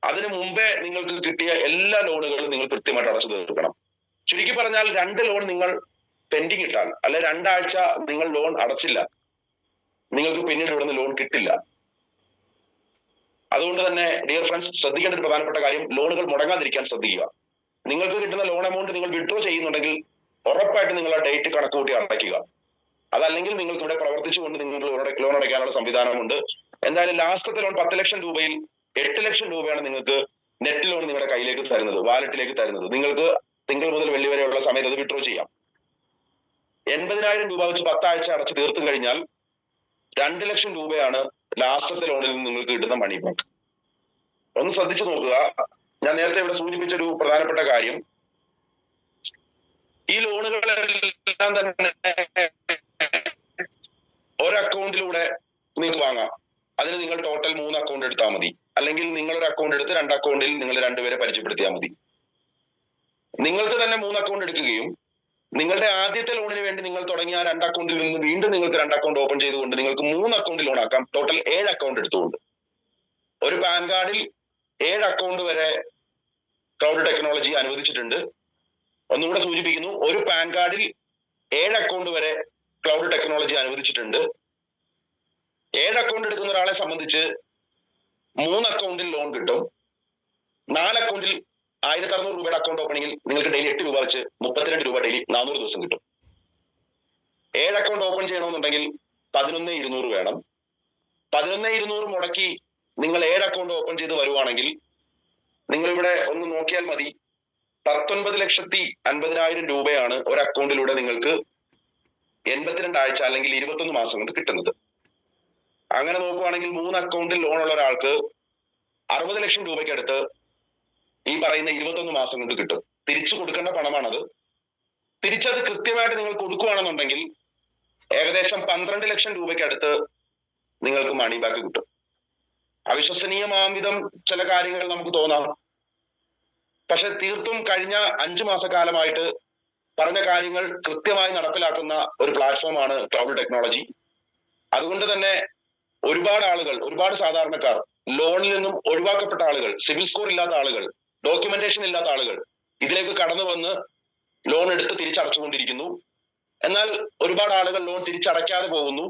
അതിനു മുമ്പേ നിങ്ങൾക്ക് കിട്ടിയ എല്ലാ ലോണുകളും നിങ്ങൾ കൃത്യമായിട്ട് അടച്ചു തീർക്കണം. ചുരുക്കി പറഞ്ഞാൽ 2 ലോൺ നിങ്ങൾ പെൻഡിങ് ഇട്ടാൽ അല്ലെ 2 ആഴ്ച നിങ്ങൾ ലോൺ അടച്ചില്ല, നിങ്ങൾക്ക് പിന്നീട് ഇവിടെ നിന്ന് ലോൺ കിട്ടില്ല. അതുകൊണ്ട് തന്നെ ഡിയർ ഫ്രണ്ട്സ്, ശ്രദ്ധിക്കേണ്ട ഒരു പ്രധാനപ്പെട്ട കാര്യം, ലോണുകൾ മുടങ്ങാതിരിക്കാൻ ശ്രദ്ധിക്കുക. നിങ്ങൾക്ക് കിട്ടുന്ന ലോൺ എമൗണ്ട് നിങ്ങൾ വിഡ്രോ ചെയ്യുന്നുണ്ടെങ്കിൽ ഉറപ്പായിട്ട് നിങ്ങൾ ആ ഡേറ്റ് കണക്ക് കൂട്ടി അടയ്ക്കുക. അതല്ലെങ്കിൽ നിങ്ങൾക്ക് ഇവിടെ പ്രവർത്തിച്ചുകൊണ്ട് നിങ്ങൾക്ക് ലോൺ അടയ്ക്കാനുള്ള സംവിധാനമുണ്ട്. എന്തായാലും ലാസ്റ്റത്തെ ലോൺ 10 ലക്ഷം രൂപയിൽ 8 ലക്ഷം രൂപയാണ് നിങ്ങൾക്ക് നെറ്റ് ലോൺ നിങ്ങളുടെ കയ്യിലേക്ക് തരുന്നത്, വാലറ്റിലേക്ക് തരുന്നത്. നിങ്ങൾക്ക് തിങ്കൾ മുതൽ വെള്ളി വരെയുള്ള സമയത്ത് അത് വിഡ്രോ ചെയ്യാം. 80,000 രൂപ വെച്ച് 10 ആഴ്ച അടച്ച് തീർത്തും കഴിഞ്ഞാൽ 2 ലക്ഷം രൂപയാണ് ലാസ്റ്റത്തെ ലോണിൽ നിന്ന് നിങ്ങൾക്ക് കിട്ടുന്ന മണി ബാക്ക്. ഒന്ന് ശ്രദ്ധിച്ചു നോക്കുക. ഞാൻ നേരത്തെ ഇവിടെ സൂചിപ്പിച്ച ഒരു പ്രധാനപ്പെട്ട കാര്യം, ഈ ലോണുകളെല്ലാം തന്നെ ഒരു അക്കൗണ്ടിലൂടെ നിങ്ങൾക്ക് വാങ്ങാം. അതിന് നിങ്ങൾ ടോട്ടൽ 3 അക്കൗണ്ട് എടുത്താൽ മതി. അല്ലെങ്കിൽ നിങ്ങളൊരു അക്കൗണ്ട് എടുത്ത് 2 അക്കൗണ്ടിൽ നിങ്ങൾ 2 പേരെ പരിചയപ്പെടുത്തിയാൽ മതി. നിങ്ങൾക്ക് തന്നെ 3 അക്കൗണ്ട് എടുക്കുകയും നിങ്ങളുടെ ആദ്യത്തെ ലോണിന് വേണ്ടി നിങ്ങൾ തുടങ്ങിയ ആ 2 അക്കൗണ്ടിൽ നിന്ന് വീണ്ടും നിങ്ങൾക്ക് 2 അക്കൗണ്ട് ഓപ്പൺ ചെയ്തുകൊണ്ട് നിങ്ങൾക്ക് 3 അക്കൗണ്ട് ലോൺ ആക്കാം. ടോട്ടൽ 7 അക്കൗണ്ട് എടുത്തുകൊണ്ട്. ഒരു പാൻ കാർഡിൽ 7 അക്കൗണ്ട് വരെ ക്ലൗഡ് ടെക്നോളജി അനുവദിച്ചിട്ടുണ്ട്. ഒന്നുകൂടെ സൂചിപ്പിക്കുന്നു, ഒരു പാൻ കാർഡിൽ 7 അക്കൗണ്ട് വരെ ക്ലൗഡ് ടെക്നോളജി അനുവദിച്ചിട്ടുണ്ട്. 7 അക്കൗണ്ട് എടുക്കുന്ന ഒരാളെ സംബന്ധിച്ച് 3 അക്കൗണ്ടിൽ ലോൺ കിട്ടും. 4 അക്കൗണ്ടിൽ 1600 രൂപയുടെ അക്കൗണ്ട് ഓപ്പണിംഗിൽ നിങ്ങൾക്ക് ഡെയിലി 8 രൂപ വെച്ച് 32 രൂപ ഡെയിലി 400 ദിവസം കിട്ടും. 7 അക്കൗണ്ട് ഓപ്പൺ ചെയ്യണമെന്നുണ്ടെങ്കിൽ 11,200 വേണം. 11,200 മുടക്കി നിങ്ങൾ 7 അക്കൗണ്ട് ഓപ്പൺ ചെയ്ത് വരുവാണെങ്കിൽ നിങ്ങൾ ഇവിടെ ഒന്ന് നോക്കിയാൽ മതി, 19,50,000 രൂപയാണ് ഒരു അക്കൗണ്ടിലൂടെ നിങ്ങൾക്ക് 82 ആഴ്ച അല്ലെങ്കിൽ 21 മാസം കൊണ്ട് കിട്ടുന്നത്. അങ്ങനെ നോക്കുവാണെങ്കിൽ 3 അക്കൗണ്ടിൽ ലോൺ ഉള്ള ഒരാൾക്ക് 60 ലക്ഷം രൂപയ്ക്ക് അടുത്ത് ഈ പറയുന്ന 21 മാസം കൊണ്ട് കിട്ടും. തിരിച്ചു കൊടുക്കേണ്ട പണമാണത്. തിരിച്ചത് കൃത്യമായിട്ട് നിങ്ങൾ കൊടുക്കുകയാണെന്നുണ്ടെങ്കിൽ ഏകദേശം 12 ലക്ഷം രൂപയ്ക്ക് അടുത്ത് നിങ്ങൾക്ക് മണി ബാക്ക് കിട്ടും. അവിശ്വസനീയമാം വിധം ചില കാര്യങ്ങൾ നമുക്ക് തോന്നാം. പക്ഷെ തീർത്തും കഴിഞ്ഞ 5 മാസക്കാലമായിട്ട് പറഞ്ഞ കാര്യങ്ങൾ കൃത്യമായി നടപ്പിലാക്കുന്ന ഒരു പ്ലാറ്റ്ഫോമാണ് ക്ലൗഡ് ടെക്നോളജി. അതുകൊണ്ട് തന്നെ ഒരുപാട് ആളുകൾ, ഒരുപാട് സാധാരണക്കാർ, ലോണിൽ നിന്നും ഒഴിവാക്കപ്പെട്ട ആളുകൾ, സിവിൽ സ്കോർ ഇല്ലാത്ത ആളുകൾ, ഡോക്യുമെന്റേഷൻ ഇല്ലാത്ത ആളുകൾ ഇതിലേക്ക് കടന്നു വന്ന് ലോൺ എടുത്ത് തിരിച്ചടച്ചുകൊണ്ടിരിക്കുന്നു. എന്നാൽ ഒരുപാട് ആളുകൾ ലോൺ തിരിച്ചടയ്ക്കാതെ പോകുന്നു.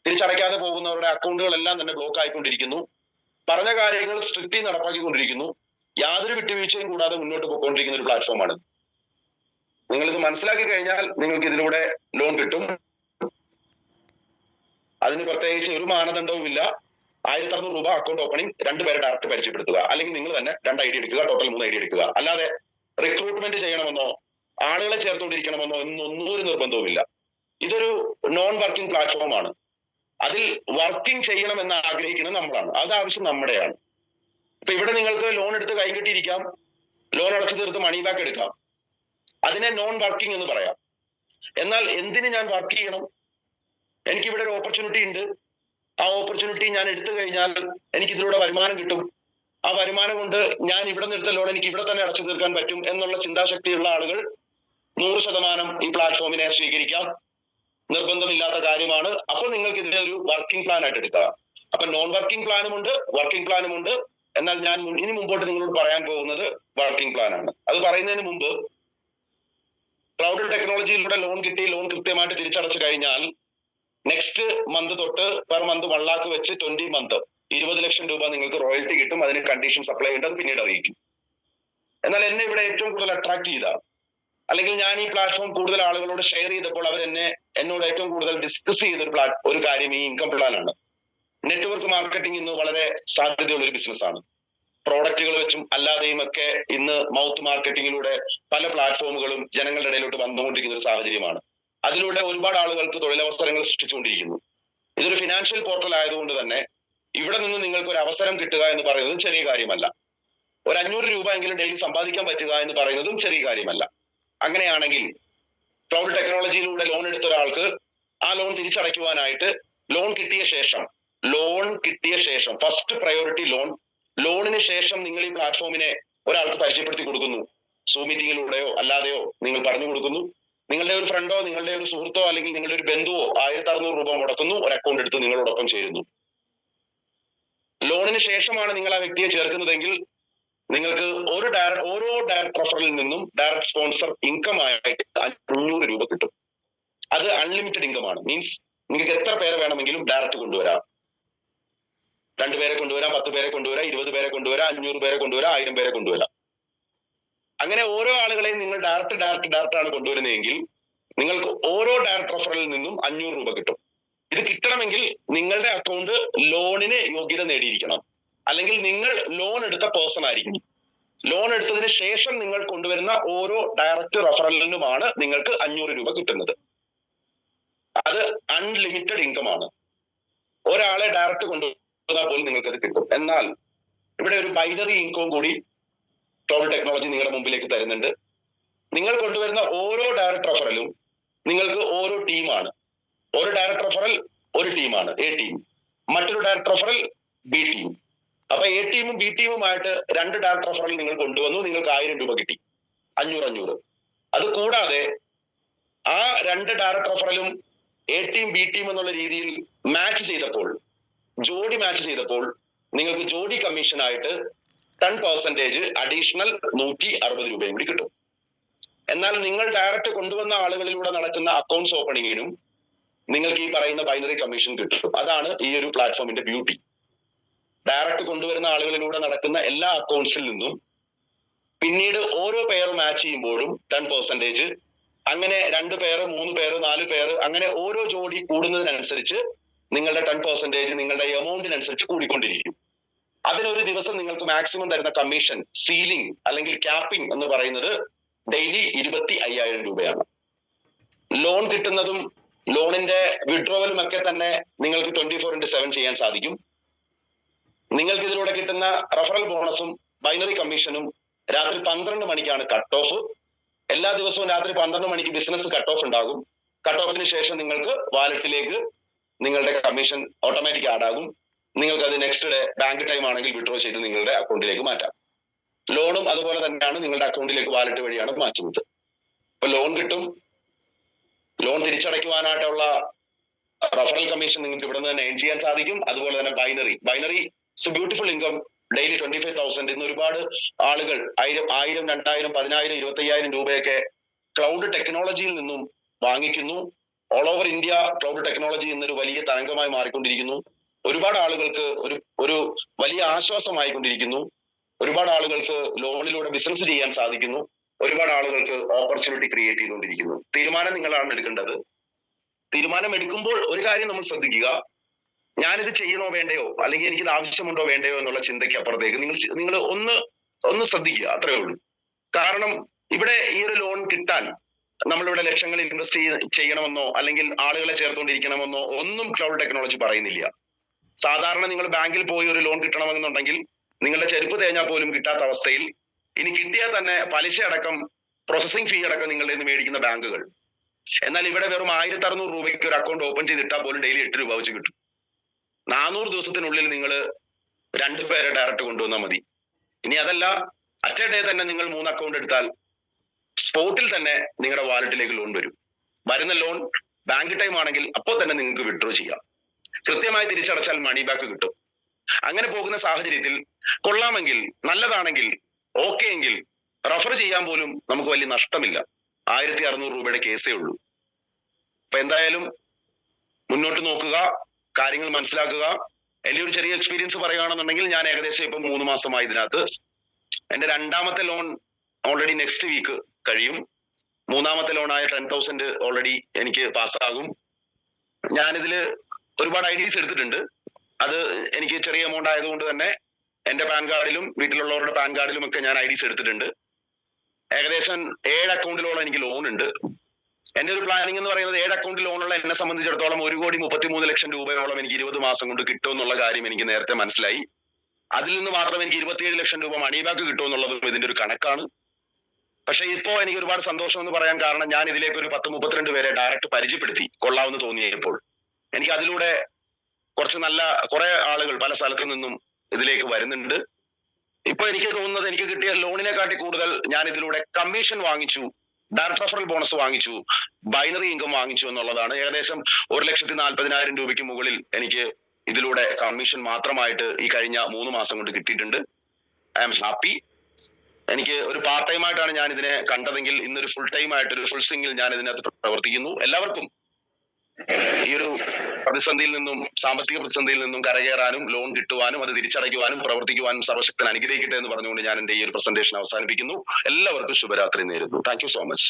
തിരിച്ചടയ്ക്കാതെ പോകുന്നവരുടെ അക്കൗണ്ടുകളെല്ലാം തന്നെ ബ്ലോക്ക് ആയിക്കൊണ്ടിരിക്കുന്നു. പറഞ്ഞ കാര്യങ്ങൾ സ്ട്രിക്റ്റ്ലി നടപ്പാക്കിക്കൊണ്ടിരിക്കുന്നു. യാതൊരു വിട്ടുവീഴ്ചയും കൂടാതെ മുന്നോട്ട് പോയിക്കൊണ്ടിരിക്കുന്ന ഒരു പ്ലാറ്റ്ഫോമാണ്. നിങ്ങൾ ഇത് മനസ്സിലാക്കി കഴിഞ്ഞാൽ നിങ്ങൾക്ക് ഇതിലൂടെ ലോൺ കിട്ടും. അതിന് പ്രത്യേകിച്ച് ഒരു മാനദണ്ഡവും ഇല്ല. 1600 രൂപ അക്കൗണ്ട് ഓപ്പണിംഗ്, 2 പേരെ ഡയറക്റ്റ് പരിചയപ്പെടുത്തുക. അല്ലെങ്കിൽ നിങ്ങൾ തന്നെ 2 ID എടുക്കുക, ടോട്ടൽ 3 ID എടുക്കുക. അല്ലാതെ റിക്രൂട്ട്മെന്റ് ചെയ്യണമെന്നോ ആളുകളെ ചേർത്തുകൊണ്ടിരിക്കണമെന്നോ ഒന്നും ഒരു നിർബന്ധവുമില്ല. ഇതൊരു നോൺ വർക്കിംഗ് പ്ലാറ്റ്ഫോമാണ്. അതിൽ വർക്കിംഗ് ചെയ്യണമെന്ന് ആഗ്രഹിക്കുന്നത് നമ്മളാണ്. അത് ആവശ്യം നമ്മുടെയാണ്. ഇപ്പൊ ഇവിടെ നിങ്ങൾക്ക് ലോൺ എടുത്ത് കൈകെട്ടിയിരിക്കാം, ലോൺ അടച്ചു തീർത്ത് മണി ബാക്ക് എടുക്കാം. അതിനെ നോൺ വർക്കിംഗ് എന്ന് പറയാം. എന്നാൽ എന്തിന് ഞാൻ വർക്ക് ചെയ്യണം? എനിക്കിവിടെ ഒരു ഓപ്പർച്യൂണിറ്റി ഉണ്ട്. ആ ഓപ്പർച്യൂണിറ്റി ഞാൻ എടുത്തു കഴിഞ്ഞാൽ എനിക്ക് ഇതിലൂടെ വരുമാനം കിട്ടും. ആ വരുമാനം കൊണ്ട് ഞാൻ ഇവിടെ നിർത്ത ലോൺ എനിക്ക് ഇവിടെ തന്നെ അടച്ചു തീർക്കാൻ പറ്റും എന്നുള്ള ചിന്താശക്തിയുള്ള ആളുകൾ 100% ഈ പ്ലാറ്റ്ഫോമിനെ സ്വീകരിക്കാം. നിർബന്ധമില്ലാത്ത കാര്യമാണ്. അപ്പോൾ നിങ്ങൾക്ക് ഇതിനെ ഒരു വർക്കിംഗ് പ്ലാൻ ആയിട്ട് എടുക്കുക. അപ്പൊ നോൺ വർക്കിംഗ് പ്ലാനും ഉണ്ട്, വർക്കിംഗ് പ്ലാനും ഉണ്ട്. എന്നാൽ ഞാൻ ഇനി മുമ്പോട്ട് നിങ്ങളോട് പറയാൻ പോകുന്നത് വർക്കിംഗ് പ്ലാൻ ആണ്. അത് പറയുന്നതിന് മുമ്പ്, ക്ലൗഡ് ടെക്നോളജിയിലൂടെ ലോൺ കിട്ടി, ലോൺ കൃത്യമായിട്ട് തിരിച്ചടച്ചു കഴിഞ്ഞാൽ നെക്സ്റ്റ് മന്ത് തൊട്ട് പെർ മന്ത് 1 lakh വെച്ച് 20 മന്ത് 20 ലക്ഷം രൂപ നിങ്ങൾക്ക് റോയൽറ്റി കിട്ടും. അതിന് കണ്ടീഷൻസ് അപ്ലൈ ചെയ്യേണ്ടത് പിന്നീട് അറിയിക്കും. എന്നാൽ എന്നെ ഇവിടെ ഏറ്റവും കൂടുതൽ അട്രാക്ട് ചെയ്ത, അല്ലെങ്കിൽ ഞാൻ ഈ പ്ലാറ്റ്ഫോം കൂടുതൽ ആളുകളോട് ഷെയർ ചെയ്തപ്പോൾ അവർ എന്നോട് ഏറ്റവും കൂടുതൽ ഡിസ്കസ് ചെയ്ത ഒരു കാര്യം ഈ ഇൻകം പ്ലാൻ ആണ്. നെറ്റ്വർക്ക് മാർക്കറ്റിംഗ് ഇന്ന് വളരെ സാധ്യതയുള്ള ഒരു ബിസിനസ് ആണ്. പ്രോഡക്റ്റുകൾ വെച്ചും അല്ലാതെയും ഒക്കെ ഇന്ന് മൗത്ത് മാർക്കറ്റിംഗിലൂടെ പല പ്ലാറ്റ്ഫോമുകളും ജനങ്ങളുടെ ഇടയിലോട്ട് വന്നുകൊണ്ടിരിക്കുന്ന ഒരു സാഹചര്യമാണ്. അതിലൂടെ ഒരുപാട് ആളുകൾക്ക് തൊഴിലവസരങ്ങൾ സൃഷ്ടിച്ചുകൊണ്ടിരിക്കുന്നു. ഇതൊരു ഫിനാൻഷ്യൽ പോർട്ടൽ ആയതുകൊണ്ട് തന്നെ ഇവിടെ നിന്ന് നിങ്ങൾക്ക് ഒരു അവസരം കിട്ടുക എന്ന് പറയുന്നത് ചെറിയ കാര്യമല്ല. ഒരു 500 രൂപ എങ്കിലും ഡെയിലി സമ്പാദിക്കാൻ പറ്റുക എന്ന് പറയുന്നതും ചെറിയ കാര്യമല്ല. അങ്ങനെയാണെങ്കിൽ ക്ലൗഡ് ടെക്നോളജിയിലൂടെ ലോൺ എടുത്ത ഒരാൾക്ക് ആ ലോൺ തിരിച്ചടയ്ക്കുവാനായിട്ട് ലോൺ കിട്ടിയ ശേഷം ഫസ്റ്റ് പ്രയോറിറ്റി ലോണിന് ശേഷം നിങ്ങൾ ഈ പ്ലാറ്റ്ഫോമിനെ ഒരാൾക്ക് പരിചയപ്പെടുത്തി കൊടുക്കുന്നു. സൂം മീറ്റിംഗിലൂടെയോ അല്ലാതെയോ നിങ്ങൾ പറഞ്ഞു കൊടുക്കുന്നു. നിങ്ങളുടെ ഒരു ഫ്രണ്ടോ, നിങ്ങളുടെ ഒരു സുഹൃത്തോ, അല്ലെങ്കിൽ നിങ്ങളുടെ ഒരു ബന്ധുവോ 1600 രൂപ മുടക്കുന്നു, ഒരു അക്കൗണ്ട് എടുത്ത് നിങ്ങളോടൊപ്പം ചേരുന്നു. ലോണിന് ശേഷമാണ് നിങ്ങൾ ആ വ്യക്തിയെ ചേർക്കുന്നതെങ്കിൽ നിങ്ങൾക്ക് ഓരോ ഡയറക്ട് റെഫറലിൽ നിന്നും ഡയറക്ട് സ്പോൺസർ ഇൻകം ആയിട്ട് 500 രൂപ കിട്ടും. അത് അൺലിമിറ്റഡ് ഇൻകം ആണ്. മീൻസ് നിങ്ങൾക്ക് എത്ര പേരെ വേണമെങ്കിലും ഡയറക്റ്റ് കൊണ്ടുവരാം. 2 പേരെ കൊണ്ടുവരാം, 10 പേരെ കൊണ്ടുവരാം, 20 പേരെ കൊണ്ടുവരാം, 500 പേരെ കൊണ്ടുവരാം, 1000 പേരെ കൊണ്ടുവരാം. അങ്ങനെ ഓരോ ആളുകളെയും നിങ്ങൾ ഡയറക്റ്റ് ആണ് കൊണ്ടുവരുന്നതെങ്കിൽ നിങ്ങൾക്ക് ഓരോ ഡയറക്ട് റെഫറലിൽ നിന്നും 500 രൂപ കിട്ടും. ഇത് കിട്ടണമെങ്കിൽ നിങ്ങളുടെ അക്കൗണ്ട് ലോണിന് യോഗ്യത നേടിയിരിക്കണം. അല്ലെങ്കിൽ നിങ്ങൾ ലോൺ എടുത്ത പേഴ്സൺ ആയിരിക്കും. ലോൺ എടുത്തതിന് ശേഷം നിങ്ങൾ കൊണ്ടുവരുന്ന ഓരോ ഡയറക്റ്റ് റെഫറലിനുമാണ് നിങ്ങൾക്ക് 500 രൂപ കിട്ടുന്നത്. അത് അൺലിമിറ്റഡ് ഇൻകം ആണ്. ഒരാളെ ഡയറക്റ്റ് കൊണ്ടുവരും, കൊണ്ടുവന്നാൽ പോലും നിങ്ങൾക്ക് അത് കിട്ടും. എന്നാൽ ഇവിടെ ഒരു ബൈനറി ഇൻകം കൂടി ക്ലൗഡ് ടെക്നോളജി നിങ്ങളുടെ മുമ്പിലേക്ക് തരുന്നുണ്ട്. നിങ്ങൾ കൊണ്ടുവരുന്ന ഓരോ ഡയറക്ട് റെഫറലും നിങ്ങൾക്ക് ഓരോ ടീമാണ്. ഒരു ഡയറക്ട് റെഫറൽ ഒരു ടീമാണ്, എ ടീം. മറ്റൊരു ഡയറക്ട് റെഫറൽ ബി ടീം. അപ്പൊ എ ടീമും ബി ടീമുമായിട്ട് 2 ഡയറക്ട് റെഫറൽ നിങ്ങൾ കൊണ്ടുവന്നു, നിങ്ങൾക്ക് 1000 രൂപ കിട്ടി, 500. അത് കൂടാതെ ആ 2 ഡയറക്ട് റെഫറലും എ ടീം ബി ടീം എന്നുള്ള രീതിയിൽ മാച്ച് ചെയ്തപ്പോൾ, ജോഡി മാച്ച് ചെയ്തപ്പോൾ നിങ്ങൾക്ക് ജോഡി കമ്മീഷൻ ആയിട്ട് 10% അഡീഷണൽ 160 രൂപയും കൂടി കിട്ടും. എന്നാൽ നിങ്ങൾ ഡയറക്റ്റ് കൊണ്ടുവന്ന ആളുകളിലൂടെ നടക്കുന്ന അക്കൗണ്ട്സ് ഓപ്പണിങ്ങിനും നിങ്ങൾക്ക് ഈ പറയുന്ന ബൈനറി കമ്മീഷൻ കിട്ടും. അതാണ് ഈ ഒരു പ്ലാറ്റ്ഫോമിന്റെ ബ്യൂട്ടി. ഡയറക്റ്റ് കൊണ്ടുവരുന്ന ആളുകളിലൂടെ നടക്കുന്ന എല്ലാ അക്കൗണ്ട്സിൽ നിന്നും പിന്നീട് ഓരോ പെയർ മാച്ച് ചെയ്യുമ്പോഴും 10%, അങ്ങനെ 2 പേര് 3 പേര് 4 പേര് അങ്ങനെ ഓരോ ജോഡി കൂടുന്നതിനനുസരിച്ച് നിങ്ങളുടെ 10% നിങ്ങളുടെ എമൗണ്ടിനനുസരിച്ച് കൂടിക്കൊണ്ടിരിക്കും. അതിനൊരു ദിവസം നിങ്ങൾക്ക് മാക്സിമം തരുന്ന കമ്മീഷൻ, സീലിംഗ് അല്ലെങ്കിൽ ക്യാപ്പിംഗ് എന്ന് പറയുന്നത് ഡെയിലി 25,000 രൂപയാണ്. ലോൺ കിട്ടുന്നതും ലോണിന്റെ വിഡ്രോവലും ഒക്കെ തന്നെ നിങ്ങൾക്ക് 24/7 ചെയ്യാൻ സാധിക്കും. നിങ്ങൾക്ക് ഇതിലൂടെ കിട്ടുന്ന റഫറൽ ബോണസും ബൈനറി കമ്മീഷനും രാത്രി 12 മണിക്കാണ് കട്ട് ഓഫ്. എല്ലാ ദിവസവും രാത്രി 12 മണിക്ക് ബിസിനസ് കട്ട് ഓഫ് ഉണ്ടാകും. കട്ട് ഓഫിന് ശേഷം നിങ്ങൾക്ക് വാലറ്റിലേക്ക് നിങ്ങളുടെ കമ്മീഷൻ ഓട്ടോമാറ്റിക് ആഡ് ആകും. നിങ്ങൾക്ക് അത് നെക്സ്റ്റ് ഡേ ബാങ്ക് ടൈം ആണെങ്കിൽ വിഡ്രോ ചെയ്ത് നിങ്ങളുടെ അക്കൗണ്ടിലേക്ക് മാറ്റാം. ലോണും അതുപോലെ തന്നെയാണ്, നിങ്ങളുടെ അക്കൗണ്ടിലേക്ക് വാലറ്റ് വഴിയാണ് മാറ്റുന്നത്. ഇപ്പൊ ലോൺ കിട്ടും, ലോൺ തിരിച്ചടയ്ക്കുവാനായിട്ടുള്ള റഫറൽ കമ്മീഷൻ നിങ്ങൾക്ക് ഇവിടെ നിന്ന് തന്നെ ഏൺ ചെയ്യാൻ സാധിക്കും. അതുപോലെ തന്നെ ബൈനറി ബ്യൂട്ടിഫുൾ ഇൻകം ഡെയിലി 25,000. ഇന്ന് ഒരുപാട് ആളുകൾ 1000, 2000, 10,000, 25,000 രൂപയൊക്കെ ക്ലൗഡ് ടെക്നോളജിയിൽ നിന്നും വാങ്ങിക്കുന്നു. All over India cloud technology എന്നൊരു വലിയ തരംഗമായി മാറിക്കൊണ്ടിരിക്കുന്നു. ഒരുപാട് ആളുകൾക്ക് ഒരു വലിയ ആശ്വാസമായിക്കൊണ്ടിരിക്കുന്നു. ഒരുപാട് ആളുകൾക്ക് ലോണിലൂടെ ബിസിനസ് ചെയ്യാൻ സാധിക്കുന്നു. ഒരുപാട് ആളുകൾക്ക് ഓപ്പർച്യൂണിറ്റി ക്രിയേറ്റ് ചെയ്തുകൊണ്ടിരിക്കുന്നു. തീരുമാനം നിങ്ങളാണ് എടുക്കേണ്ടത്. തീരുമാനം എടുക്കുമ്പോൾ ഒരു കാര്യം നമ്മൾ ശ്രദ്ധിക്കുക, ഞാനിത് ചെയ്യണോ വേണ്ടയോ, അല്ലെങ്കിൽ എനിക്കിത് ആവശ്യമുണ്ടോ വേണ്ടയോ എന്നുള്ള ചിന്തയ്ക്ക് അപ്പുറത്തേക്ക് നിങ്ങൾ ഒന്ന് ശ്രദ്ധിക്കുക, അത്രേ ഉള്ളൂ. കാരണം ഇവിടെ ഈ ഒരു ലോൺ കിട്ടാൻ നമ്മളിവിടെ ലക്ഷങ്ങൾ ഇൻവെസ്റ്റ് ചെയ്യണമെന്നോ അല്ലെങ്കിൽ ആളുകളെ ചേർത്തുകൊണ്ടിരിക്കണമെന്നോ ഒന്നും ക്ലൗഡ് ടെക്നോളജി പറയുന്നില്ല. സാധാരണ നിങ്ങൾ ബാങ്കിൽ പോയി ഒരു ലോൺ കിട്ടണമെന്നുണ്ടെങ്കിൽ നിങ്ങളുടെ ചെരുപ്പ് തേഞ്ഞാൽ പോലും കിട്ടാത്ത അവസ്ഥയിൽ, ഇനി കിട്ടിയാൽ തന്നെ പലിശ അടക്കം പ്രോസസിംഗ് ഫീ അടക്കം നിങ്ങളുടെ നിന്ന് മേടിക്കുന്ന ബാങ്കുകൾ. എന്നാൽ ഇവിടെ വെറും 1600 രൂപയ്ക്ക് ഒരു അക്കൗണ്ട് ഓപ്പൺ ചെയ്തിട്ടാൽ പോലും ഡെയിലി 8 രൂപ വെച്ച് കിട്ടും. 400 ദിവസത്തിനുള്ളിൽ നിങ്ങൾ 2 പേരെ ഡയറക്റ്റ് കൊണ്ടുവന്നാൽ മതി. ഇനി അതല്ല, അറ്റ് എ ഡേ തന്നെ നിങ്ങൾ 3 അക്കൗണ്ട് എടുത്താൽ സ്പോട്ടിൽ തന്നെ നിങ്ങളുടെ വാലറ്റിലേക്ക് ലോൺ വരും. വരുന്ന ലോൺ ബാങ്ക് ടൈം ആണെങ്കിൽ അപ്പോൾ തന്നെ നിങ്ങൾക്ക് വിഡ്രോ ചെയ്യാം. കൃത്യമായി തിരിച്ചടച്ചാൽ മണി ബാക്ക് കിട്ടും. അങ്ങനെ പോകുന്ന സാഹചര്യത്തിൽ കൊള്ളാമെങ്കിൽ, നല്ലതാണെങ്കിൽ, ഓക്കെ എങ്കിൽ റഫർ ചെയ്യാൻ പോലും നമുക്ക് വലിയ നഷ്ടമില്ല. 1600 രൂപയുടെ കേസേ ഉള്ളൂ. അപ്പൊ എന്തായാലും മുന്നോട്ട് നോക്കുക, കാര്യങ്ങൾ മനസ്സിലാക്കുക. എന്റെ ഒരു ചെറിയ എക്സ്പീരിയൻസ് പറയുകയാണെന്നുണ്ടെങ്കിൽ, ഞാൻ ഏകദേശം ഇപ്പം 3 മാസമായി ഇതിനകത്ത്. എന്റെ 2ാമത്തെ ലോൺ ഓൾറെഡി നെക്സ്റ്റ് വീക്ക് കഴിയും. 3ാമത്തെ ലോണായ 10,000 ഓൾറെഡി എനിക്ക് പാസ്സാകും. ഞാനിതില് ഒരുപാട് IDs എടുത്തിട്ടുണ്ട്. അത് എനിക്ക് ചെറിയ എമൗണ്ട് ആയതുകൊണ്ട് തന്നെ എന്റെ പാൻ കാർഡിലും വീട്ടിലുള്ളവരുടെ പാൻ കാർഡിലും ഒക്കെ ഞാൻ IDs എടുത്തിട്ടുണ്ട്. ഏകദേശം 7 അക്കൗണ്ടിലോളം എനിക്ക് ലോൺ ഉണ്ട്. എന്റെ ഒരു പ്ലാനിങ് എന്ന് പറയുന്നത് 7 അക്കൗണ്ട് ലോണുള്ള എന്നെ സംബന്ധിച്ചിടത്തോളം 1,33,00,000 രൂപയോളം എനിക്ക് 20 മാസം കൊണ്ട് കിട്ടും എന്നുള്ള കാര്യം എനിക്ക് നേരത്തെ മനസ്സിലായി. അതിൽ നിന്ന് മാത്രം എനിക്ക് 27 ലക്ഷം രൂപ മണി ബാക്ക് കിട്ടും എന്നുള്ളതും ഇതിന്റെ ഒരു കണക്കാണ്. പക്ഷെ ഇപ്പോ എനിക്ക് ഒരുപാട് സന്തോഷം എന്ന് പറയാൻ കാരണം, ഞാൻ ഇതിലേക്ക് ഒരു 10-32 പേരെ ഡയറക്റ്റ് പരിചയപ്പെടുത്തി കൊള്ളാമെന്ന് തോന്നിയപ്പോൾ. എനിക്ക് അതിലൂടെ കുറെ ആളുകൾ പല സ്ഥലത്തു നിന്നും ഇതിലേക്ക് വരുന്നുണ്ട്. ഇപ്പൊ എനിക്ക് തോന്നുന്നത്, എനിക്ക് കിട്ടിയ ലോണിനെക്കാട്ടി കൂടുതൽ ഞാൻ ഇതിലൂടെ കമ്മീഷൻ വാങ്ങിച്ചു, ഡയറക്ട് റഫറൽ ബോണസ് വാങ്ങിച്ചു, ബൈനറി ഇൻകം വാങ്ങിച്ചു എന്നുള്ളതാണ്. ഏകദേശം 1,40,000 രൂപയ്ക്ക് മുകളിൽ എനിക്ക് ഇതിലൂടെ കമ്മീഷൻ മാത്രമായിട്ട് ഈ കഴിഞ്ഞ 3 മാസം കൊണ്ട് കിട്ടിയിട്ടുണ്ട്. I am happy. എനിക്ക് ഒരു പാർട്ട് ടൈം ആയിട്ടാണ് ഞാൻ ഇതിനെ കണ്ടതെങ്കിൽ, ഇന്നൊരു ഫുൾ ടൈം ആയിട്ട് ഒരു ഫുൾ സ്വിംഗിൽ ഞാൻ ഇതിനകത്ത് പ്രവർത്തിക്കുന്നു. എല്ലാവർക്കും ഈ ഒരു പ്രതിസന്ധിയിൽ നിന്നും, സാമ്പത്തിക പ്രതിസന്ധിയിൽ നിന്നും കരകയറാനും ലോൺ കിട്ടുവാനും അത് തിരിച്ചടയ്ക്കുവാനും പ്രവർത്തിക്കുവാനും സർവശക്തൻ അനുഗ്രഹിക്കട്ടെ എന്ന് പറഞ്ഞുകൊണ്ട് ഞാൻ എന്റെ ഈ ഒരു പ്രസന്റേഷൻ അവസാനിപ്പിക്കുന്നു. എല്ലാവർക്കും ശുഭരാത്രി നേരുന്നു. Thank you so much.